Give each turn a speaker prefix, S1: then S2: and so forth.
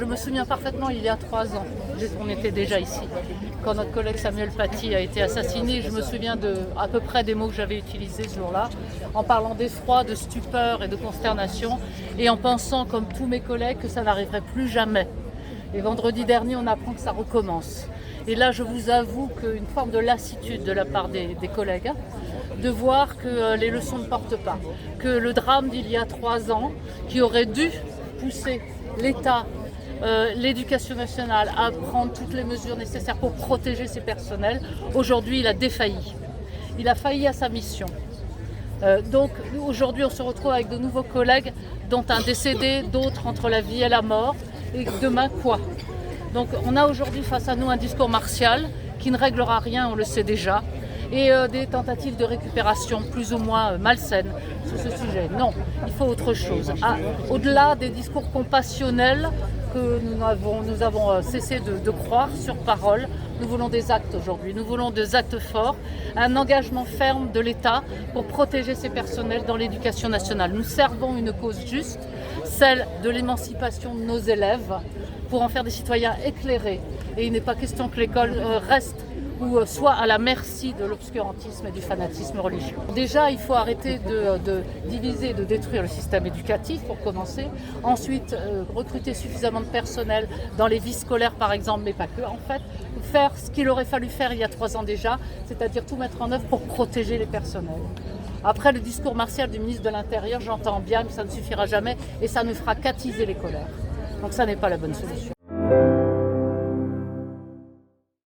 S1: Je me souviens parfaitement, il y a 3 ans, on était déjà ici, quand notre collègue Samuel Paty a été assassiné. Je me souviens à peu près des mots que j'avais utilisés ce jour-là, en parlant d'effroi, de stupeur et de consternation, et en pensant, comme tous mes collègues, que ça n'arriverait plus jamais. Et vendredi dernier, on apprend que ça recommence. Et là, je vous avoue qu'une forme de lassitude de la part des collègues, de voir que les leçons ne portent pas, que le drame d'il y a 3 ans, qui aurait dû pousser l'État, l'éducation nationale à prendre toutes les mesures nécessaires pour protéger ses personnels, aujourd'hui il a défailli. Il a failli à sa mission. Donc aujourd'hui on se retrouve avec de nouveaux collègues, dont un décédé, d'autres entre la vie et la mort, et demain quoi? Donc on a aujourd'hui face à nous un discours martial qui ne réglera rien, on le sait déjà, et des tentatives de récupération plus ou moins malsaines sur ce sujet. Non, il faut autre chose. Au-delà des discours compassionnels que nous avons cessé de croire sur parole, nous voulons des actes aujourd'hui. Nous voulons des actes forts, un engagement ferme de l'État pour protéger ses personnels dans l'éducation nationale. Nous servons une cause juste, celle de l'émancipation de nos élèves, pour en faire des citoyens éclairés. Et il n'est pas question que l'école reste ou soit à la merci de l'obscurantisme et du fanatisme religieux. Déjà, il faut arrêter de diviser, de détruire le système éducatif pour commencer. Ensuite, recruter suffisamment de personnel dans les vies scolaires par exemple, mais pas que. En fait, faire ce qu'il aurait fallu faire il y a 3 ans déjà, c'est-à-dire tout mettre en œuvre pour protéger les personnels. Après le discours martial du ministre de l'Intérieur, j'entends bien, mais ça ne suffira jamais et ça ne fera qu'attiser les colères. Donc ça n'est pas la bonne solution.